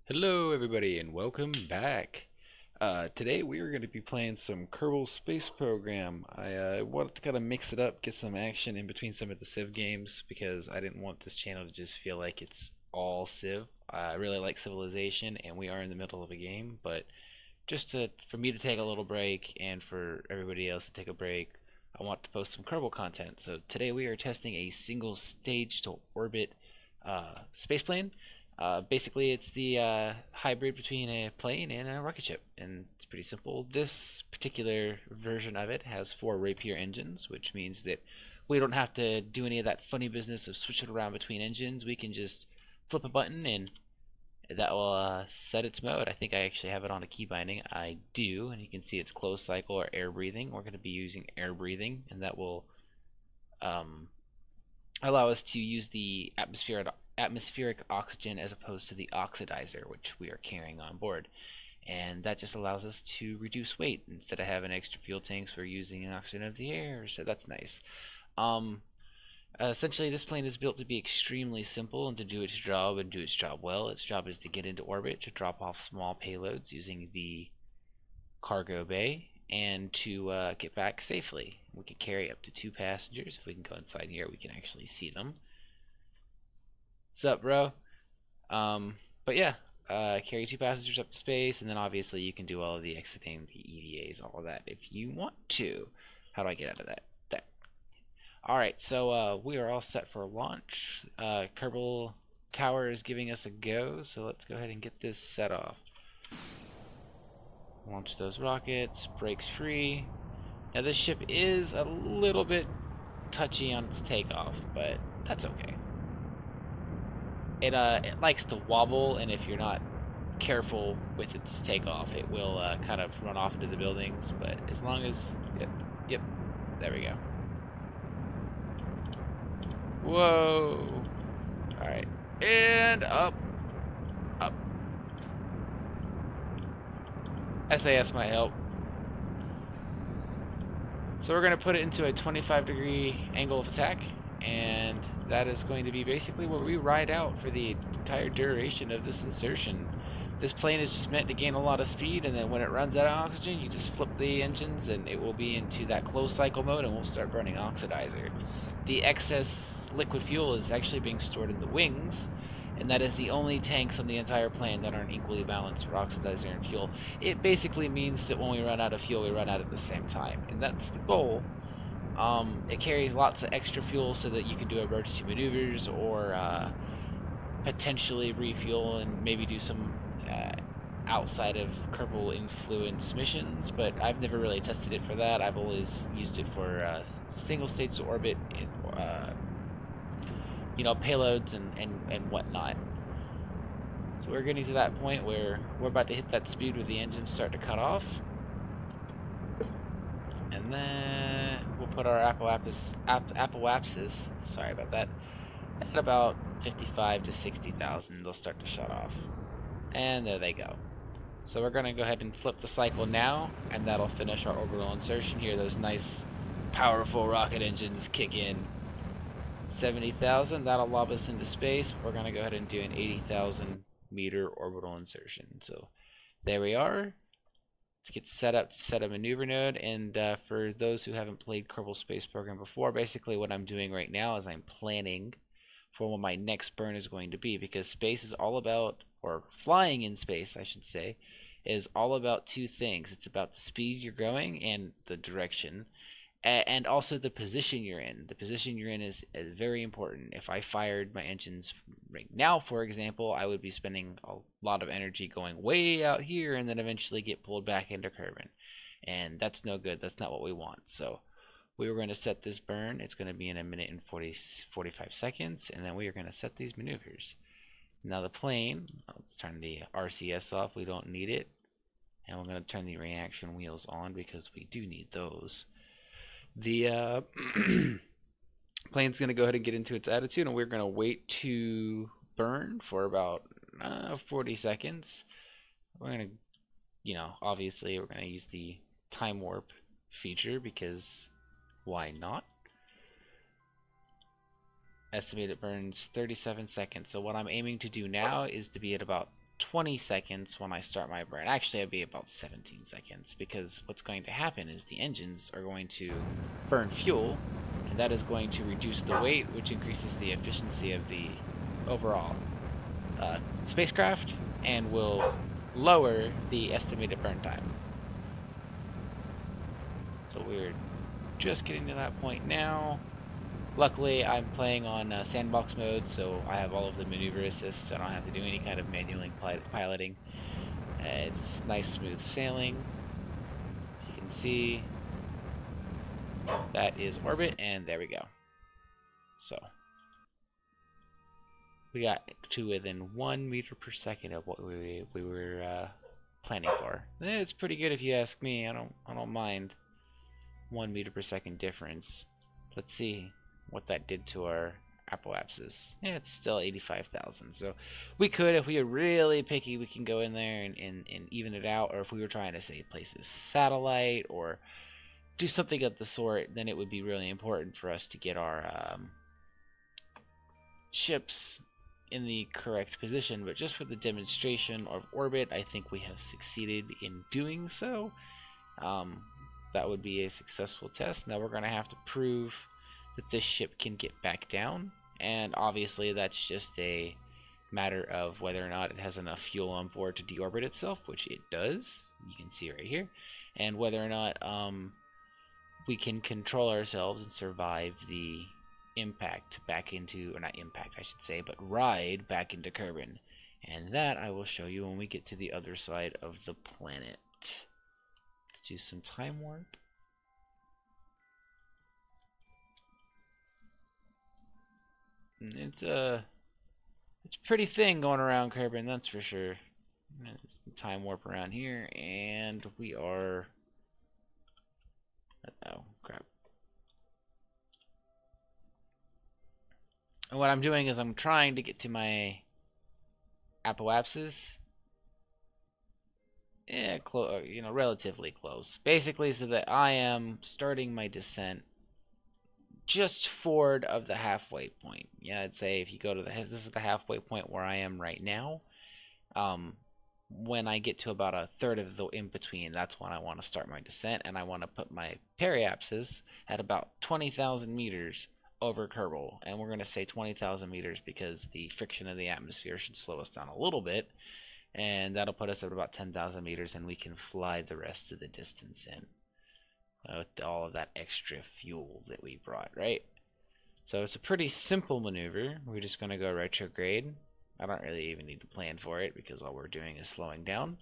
Hello everybody and welcome back. Today we are going to be playing some Kerbal Space Program. I wanted to kind of mix it up, get some action in between some of the Civ games because I didn't want this channel to just feel like it's all Civ. I really like Civilization and we are in the middle of a game, but for me to take a little break and for everybody else to take a break, I want to post some Kerbal content. So today we are testing a single stage to orbit space plane. Basically, it's the hybrid between a plane and a rocket ship, and it's pretty simple. This particular version of it has 4 Rapier engines, which means that we don't have to do any of that funny business of switching around between engines. We can just flip a button and that will set its mode. I think I actually have it on a key binding. I do, and you can see it's closed cycle or air breathing. We're going to be using air breathing, and that will um, allow us to use the atmospheric oxygen as opposed to the oxidizer, which we are carrying on board. And that just allows us to reduce weight. Instead of having extra fuel tanks, we're using oxygen of the air, so that's nice. Um, Essentially, this plane is built to be extremely simple and to do its job and do its job well. Its job is to get into orbit, to drop off small payloads using the cargo bay, and to get back safely. We can carry up to 2 passengers. If we can go inside here, we can actually see them. What's up, bro? Um, but yeah, carry 2 passengers up to space, and then obviously you can do all of the exiting, the EDAs, all of that if you want to. How do I get out of that? That. All right, so we are all set for launch. Kerbal Tower is giving us a go, so let's go ahead and get this set off. Launch those rockets, brakes free. Now this ship is a little bit touchy on its takeoff, but that's okay. It likes to wobble, and if you're not careful with its takeoff, it will kind of run off into the buildings. But as long as, yep, there we go. Whoa! All right, and up. SAS might help. So we're going to put it into a 25-degree angle of attack, and that is going to be basically what we ride out for the entire duration of this insertion. This plane is just meant to gain a lot of speed, and then when it runs out of oxygen, you just flip the engines, and it will be into that closed cycle mode, and we'll start burning oxidizer. The excess liquid fuel is actually being stored in the wings, and that is the only tanks on the entire plane that aren't equally balanced for oxidizer and fuel. It basically means that when we run out of fuel, we run out at the same time, and that's the goal. It carries lots of extra fuel so that you can do emergency maneuvers or potentially refuel and maybe do some outside of Kerbal influence missions, but I've never really tested it for that. I've always used it for single stage orbit and payloads and whatnot. So we're getting to that point where we're about to hit that speed where the engines start to cut off. And then we'll put our apoapses, sorry about that, at about 55 to 60,000. They'll start to shut off. And there they go. So we're going to go ahead and flip the cycle now, and that'll finish our orbital insertion here. Those nice, powerful rocket engines kick in. 70,000, that'll lob us into space. We're going to go ahead and do an 80,000 meter orbital insertion. So there we are. Let's get set up to set a maneuver node, and for those who haven't played Kerbal Space Program before, basically what I'm doing right now is I'm planning for what my next burn is going to be, because space is all about, or flying in space I should say, is all about 2 things. It's about the speed you're going and the direction, and also the position you're in. The position you're in is very important. If I fired my engines right now, for example, I would be spending a lot of energy going way out here and then eventually get pulled back into Kerbin. And that's no good. That's not what we want. So we were going to set this burn. It's going to be in 1 minute and 45 seconds, and then we are going to set these maneuvers. Now the plane, let's turn the RCS off. We don't need it. And we're going to turn the reaction wheels on because we do need those. The plane's going to go ahead and get into its attitude, and we're going to wait to burn for about 40 seconds. We're going to, obviously we're going to use the time warp feature because why not? Estimated burns 37 seconds. So what I'm aiming to do now is to be at about 20 seconds when I start my burn. Actually, it'll be about 17 seconds, because what's going to happen is the engines are going to burn fuel, and that is going to reduce the weight, which increases the efficiency of the overall spacecraft, and will lower the estimated burn time. So we're just getting to that point now. Luckily, I'm playing on sandbox mode, so I have all of the maneuver assists. I don't have to do any kind of manual piloting. It's just nice, smooth sailing. You can see that is orbit, and there we go. So we got to within 1 meter per second of what we were planning for. It's pretty good if you ask me. I don't mind 1 meter per second difference. Let's see what that did to our apoapsis. Yeah, it's still 85,000. So we could, if we are really picky, we can go in there and even it out. Or if we were trying to, say, place a satellite or do something of the sort, then it would be really important for us to get our ships in the correct position. But just for the demonstration of orbit, I think we have succeeded in doing so. That would be a successful test. Now we're going to have to prove that this ship can get back down, and obviously that's just a matter of whether or not it has enough fuel on board to deorbit itself, which it does. You can see right here, and whether or not we can control ourselves and survive the impact back into, or not impact I should say, but ride back into Kerbin. And that I will show you when we get to the other side of the planet. Let's do some time warp. It's a pretty thing going around Kerbin, that's for sure. Time warp around here, and we are. Oh crap! And what I'm doing is I'm trying to get to my apoapsis. Yeah, relatively close. Basically, so that I am starting my descent just forward of the halfway point. Yeah, I'd say if you go to this is the halfway point where I am right now. When I get to about a third of the in between, that's when I want to start my descent, and I want to put my periapsis at about 20,000 meters over Kerbal. And we're going to say 20,000 meters because the friction of the atmosphere should slow us down a little bit, and that'll put us at about 10,000 meters, and we can fly the rest of the distance in. With all of that extra fuel that we brought, right? So it's a pretty simple maneuver. We're just going to go retrograde. I don't really even need to plan for it because all we're doing is slowing down.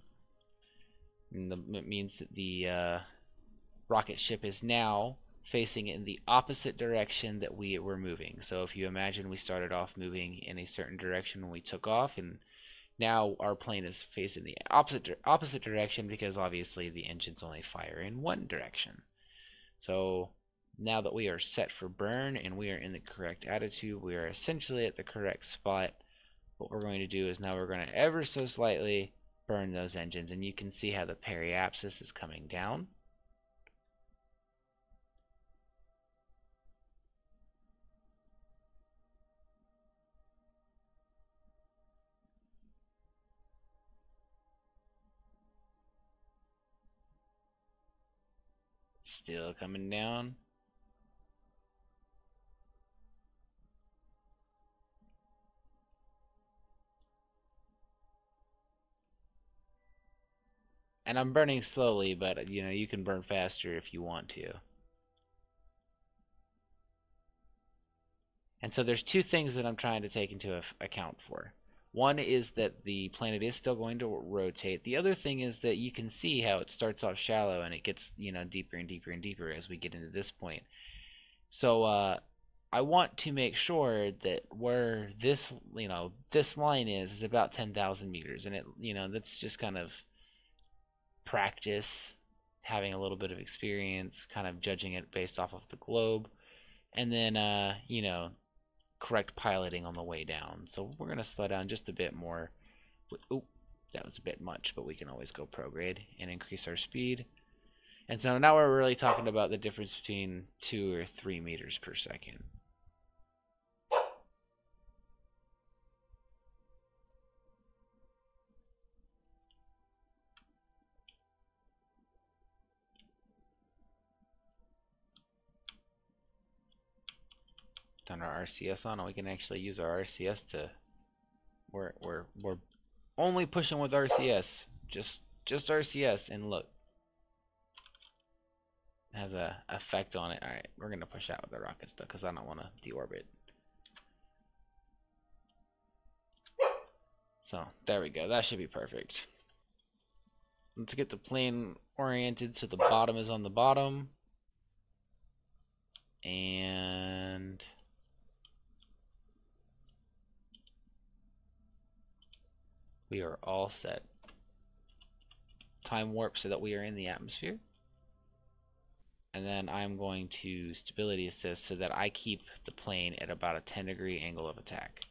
And it means that the rocket ship is now facing in the opposite direction that we were moving. So if you imagine we started off moving in a certain direction when we took off, and now our plane is facing the opposite direction because obviously the engines only fire in one direction. So now that we are set for burn and we are in the correct attitude, we are essentially at the correct spot. What we're going to do is now we're going to ever so slightly burn those engines, and you can see how the periapsis is coming down. Still coming down. And I'm burning slowly, but you can burn faster if you want to. And so there's two things that I'm trying to take into account for. One is that the planet is still going to rotate. The other thing is that you can see how it starts off shallow and it gets, deeper and deeper and deeper as we get into this point. So I want to make sure that where this, this line is about 10,000 meters, and that's just kind of practice, having a little bit of experience, kind of judging it based off of the globe, and then correct piloting on the way down. So we're going to slow down just a bit more. Oop, that was a bit much, but we can always go prograde and increase our speed. And so now we're really talking about the difference between 2 or 3 meters per second. turn our RCS on, and we can actually use our RCS to. We're only pushing with RCS, just RCS, and look, it has a effect on it. All right, we're gonna push out with the rockets though, because I don't want to deorbit. So there we go. That should be perfect. Let's get the plane oriented so the bottom is on the bottom. And we are all set. Time warp so that we are in the atmosphere. And then I'm going to stability assist so that I keep the plane at about a 10-degree angle of attack.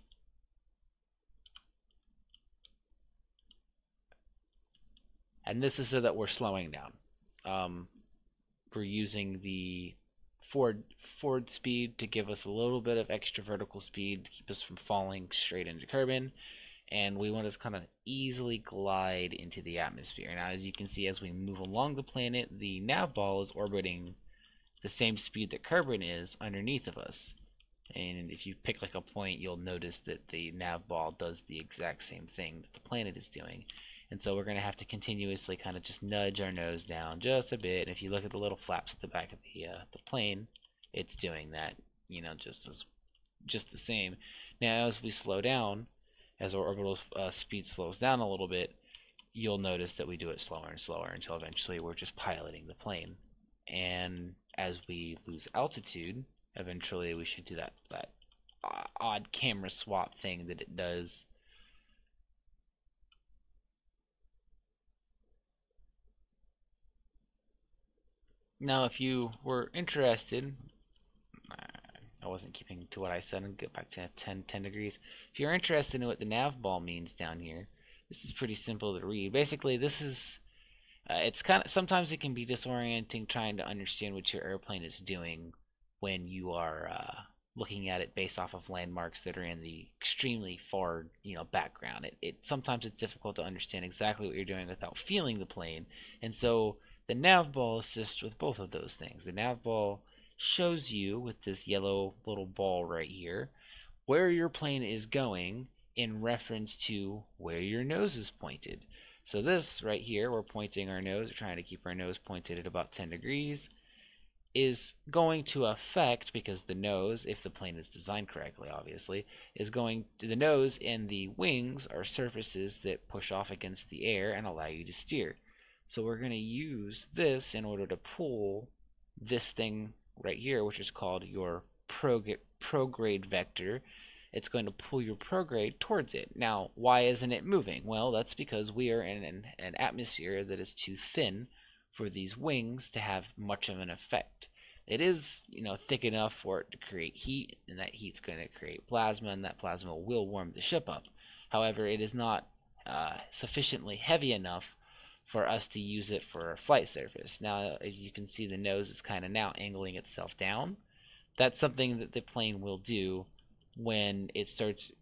And this is so that we're slowing down. We're using the forward speed to give us a little bit of extra vertical speed to keep us from falling straight into Kerbin, and we want to kind of easily glide into the atmosphere. Now, as you can see, as we move along the planet, the nav ball is orbiting the same speed that Kerbin is underneath of us. And if you pick like a point, you'll notice that the nav ball does the exact same thing that the planet is doing. And so we're going to have to continuously kind of just nudge our nose down just a bit. And if you look at the little flaps at the back of the plane, it's doing that, you know, just the same. Now, as we slow down, as our orbital speed slows down a little bit, you'll notice that we do it slower and slower until eventually we're just piloting the plane. And as we lose altitude, eventually we should do that odd camera swap thing that it does. Now, if you were interested, I wasn't keeping to what I said and get back to 10 degrees. If you're interested in what the nav ball means down here, this is pretty simple to read. Basically, this is, it's kind of, sometimes it can be disorienting trying to understand what your airplane is doing when you are looking at it based off of landmarks that are in the extremely far, background. Sometimes it's difficult to understand exactly what you're doing without feeling the plane, and so the nav ball assists with both of those things. The nav ball shows you with this yellow little ball right here where your plane is going in reference to where your nose is pointed. So this right here, we're pointing our nose, we're trying to keep our nose pointed at about 10 degrees, is going to affect, because the nose, if the plane is designed correctly obviously, is going to, the nose and the wings are surfaces that push off against the air and allow you to steer. So we're going to use this in order to pull this thing right here, which is called your prograde vector. It's going to pull your prograde towards it. Now, why isn't it moving? Well, that's because we are in an atmosphere that is too thin for these wings to have much of an effect. It is, thick enough for it to create heat, and that heat's going to create plasma, and that plasma will warm the ship up. However, it is not sufficiently heavy enough for us to use it for a flight surface. Now, as you can see, the nose is kind of now angling itself down. That's something that the plane will do when it starts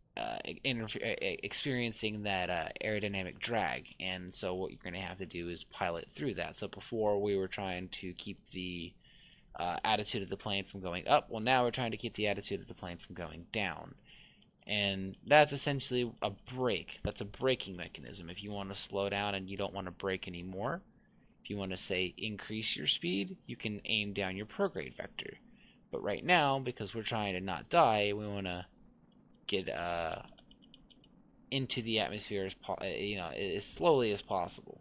experiencing that aerodynamic drag. And so what you're going to have to do is pilot through that. So before we were trying to keep the attitude of the plane from going up. Well, now we're trying to keep the attitude of the plane from going down. And that's essentially a brake. That's a braking mechanism. If you want to slow down and you don't want to brake anymore, if you want to say increase your speed, you can aim down your prograde vector. But right now, because we're trying to not die, we want to get into the atmosphere as slowly as possible.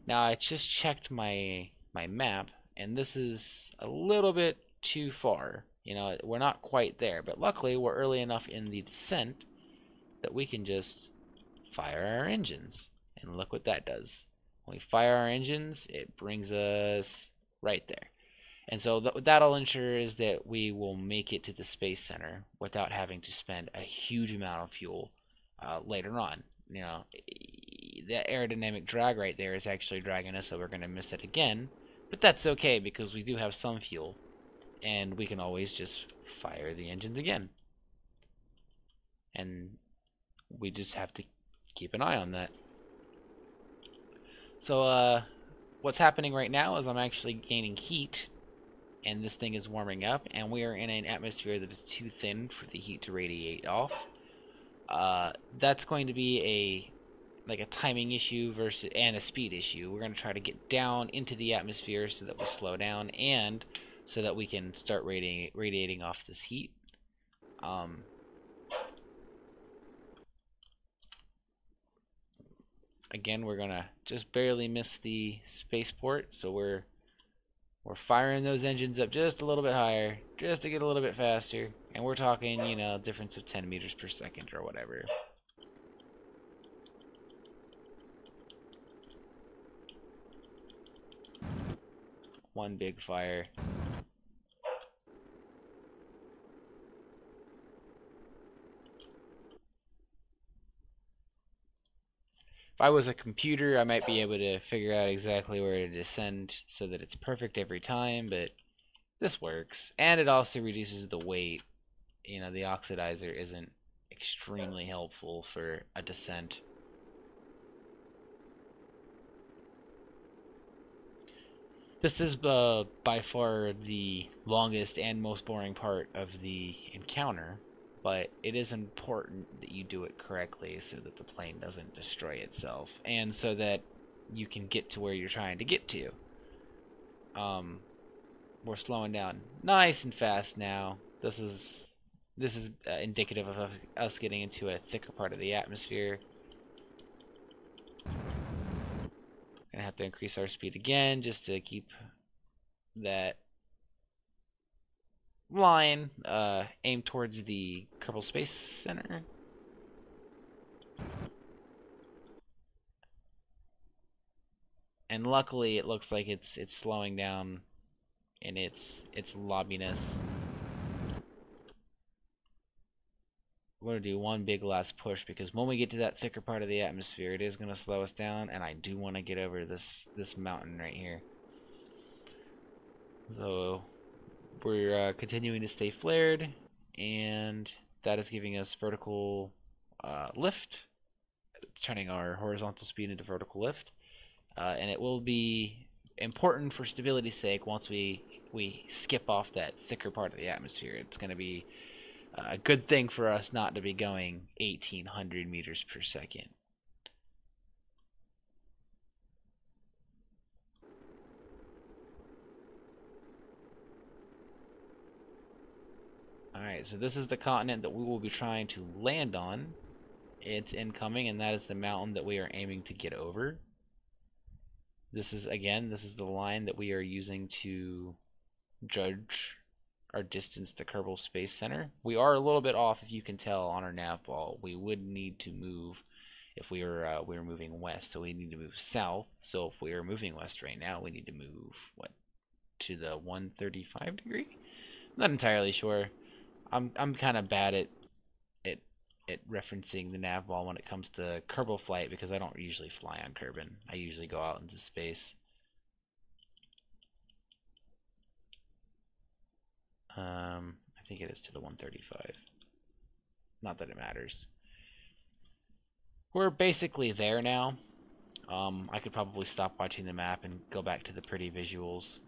Now, I just checked my map, and this is a little bit too far. We're not quite there, but luckily we're early enough in the descent that we can just fire our engines. And look what that does. When we fire our engines, it brings us right there. And so what that'll ensure is that we will make it to the Space Center without having to spend a huge amount of fuel later on. The aerodynamic drag right there is actually dragging us, so we're going to miss it again. But that's okay, because we do have some fuel, and we can always just fire the engines again. And we just have to keep an eye on that. So what's happening right now is I'm actually gaining heat and this thing is warming up, and we are in an atmosphere that is too thin for the heat to radiate off. That's going to be a timing issue and a speed issue. We're going to try to get down into the atmosphere so that we slow down and so that we can start radiating off this heat. Again, we're gonna just barely miss the spaceport, so we're firing those engines up just a little bit higher, just to get a little bit faster, and we're talking, difference of 10 meters per second or whatever. One big fire. If I was a computer, I might be able to figure out exactly where to descend so that it's perfect every time, but this works. And it also reduces the weight. The oxidizer isn't extremely helpful for a descent. This is by far the longest and most boring part of the encounter, but it is important that you do it correctly so that the plane doesn't destroy itself, and so that you can get to where you're trying to get to. We're slowing down nice and fast now. This is indicative of us getting into a thicker part of the atmosphere. Gonna have to increase our speed again just to keep that line aimed towards the Kerbal Space Center. And luckily, it looks like it's slowing down in its lobbiness. We're gonna do one big last push because when we get to that thicker part of the atmosphere, it is gonna slow us down, and I do want to get over this mountain right here. So we're continuing to stay flared, and that is giving us vertical lift, turning our horizontal speed into vertical lift, and it will be important for stability's sake once we skip off that thicker part of the atmosphere. It's going to be a good thing for us not to be going 1,800 meters per second. Alright, so this is the continent that we will be trying to land on. It's incoming, and that is the mountain that we are aiming to get over. This is the line that we are using to judge our distance to Kerbal Space Center. We are a little bit off, if you can tell, on our nav ball. We would need to move if we were moving west, so we need to move south. So if we are moving west right now, we need to move to the 135 degree. Not entirely sure. I'm kind of bad at referencing the nav ball when it comes to Kerbal flight because I don't usually fly on Kerbin. I usually go out into space. I think it is to the 135. Not that it matters. We're basically there now. I could probably stop watching the map and go back to the pretty visuals.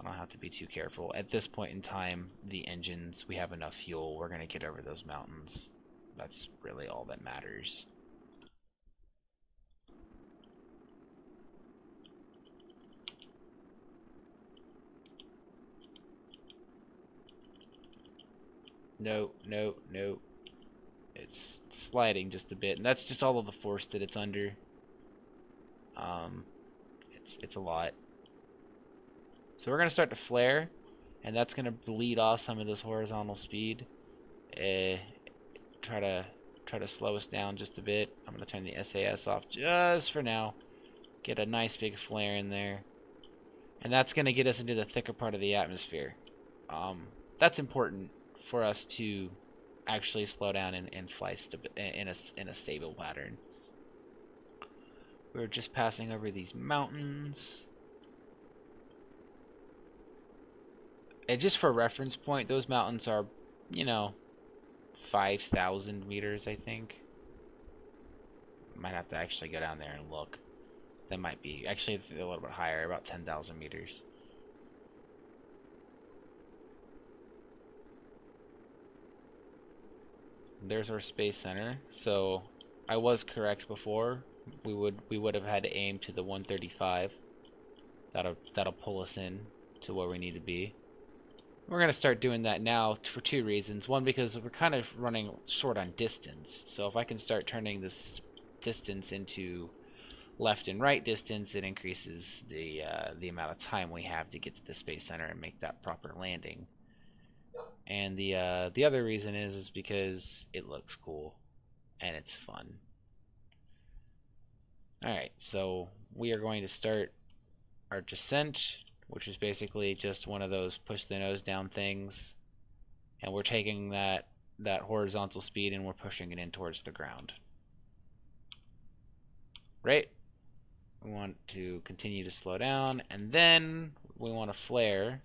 I don't have to be too careful. At this point in time, the engines, we have enough fuel. We're going to get over those mountains. That's really all that matters. No, no, no. It's sliding just a bit, and that's just all of the force that it's under. It's a lot. So we're gonna start to flare, and that's gonna bleed off some of this horizontal speed. Try to slow us down just a bit. I'm gonna turn the SAS off just for now. Get a nice big flare in there, and that's gonna get us into the thicker part of the atmosphere. That's important for us to actually slow down and fly in a stable pattern. We're just passing over these mountains. And just for reference point, those mountains are, 5,000 meters, I think. Might have to actually go down there and look. That might be, actually, a little bit higher, about 10,000 meters. There's our space center. So I was correct before. We would have had to aim to the 135. That'll pull us in to where we need to be. We're gonna start doing that now for two reasons. One, because we're kind of running short on distance. So if I can start turning this distance into left and right distance, it increases the amount of time we have to get to the space center and make that proper landing. And the other reason is because it looks cool and it's fun. All right, so we are going to start our descent, which is basically just one of those push the nose down things, and we're taking that horizontal speed and we're pushing it in towards the ground. Right? We want to continue to slow down, and then we want to flare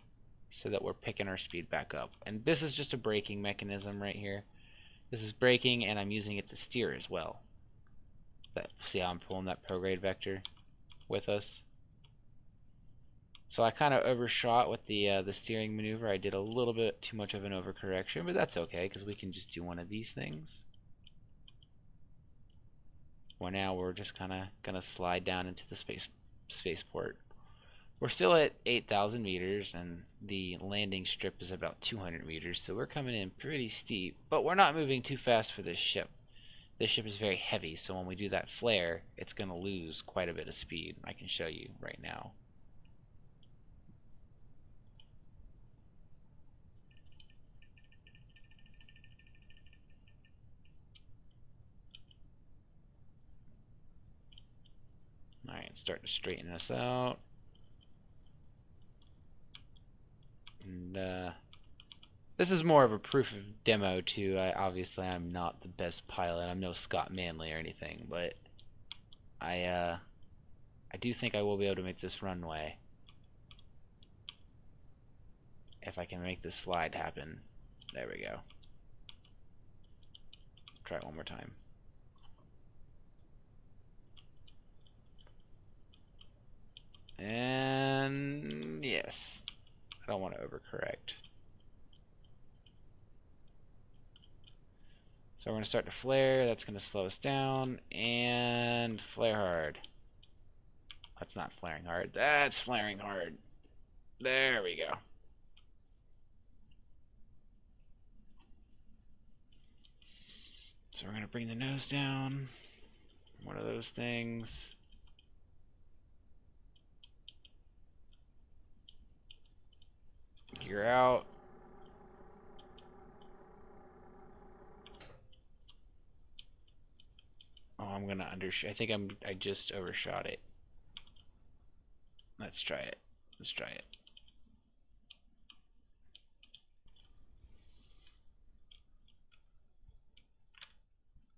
so that we're picking our speed back up. And this is just a braking mechanism right here. This is braking, and I'm using it to steer as well. See how I'm pulling that prograde vector with us? So I kind of overshot with the steering maneuver. I did a little bit too much of an overcorrection, but that's okay because we can just do one of these things. Well, now we're just kind of gonna slide down into the spaceport. We're still at 8,000 meters, and the landing strip is about 200 meters, so we're coming in pretty steep. But we're not moving too fast for this ship. This ship is very heavy, so when we do that flare, it's gonna lose quite a bit of speed. I can show you right now. Alright, starting to straighten us out. And this is more of a proof of demo too. Obviously I'm not the best pilot. I'm no Scott Manley or anything, but I do think I will be able to make this runway if I can make this slide happen. There we go. Try it one more time. And yes, I don't want to overcorrect. So we're going to start to flare. That's going to slow us down. And flare hard. That's not flaring hard. That's flaring hard. There we go. So we're going to bring the nose down. One of those things. Gear out. Oh, I'm gonna undershoot. I think I just overshot it. Let's try it. Let's try it.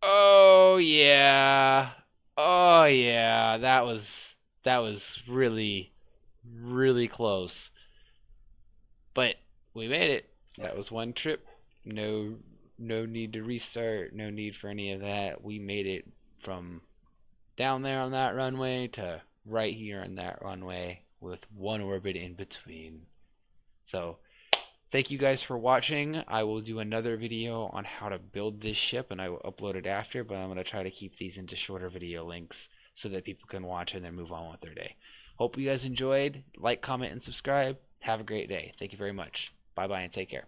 Oh yeah. Oh yeah. That was really close. But we made it. That was one trip. No need to restart, no need for any of that. We made it from down there on that runway to right here on that runway with one orbit in between. So thank you guys for watching. I will do another video on how to build this ship, and I will upload it after, but I'm going to try to keep these into shorter video links so that people can watch and then move on with their day. Hope you guys enjoyed. Like, comment, and subscribe. Have a great day. Thank you very much. Bye-bye and take care.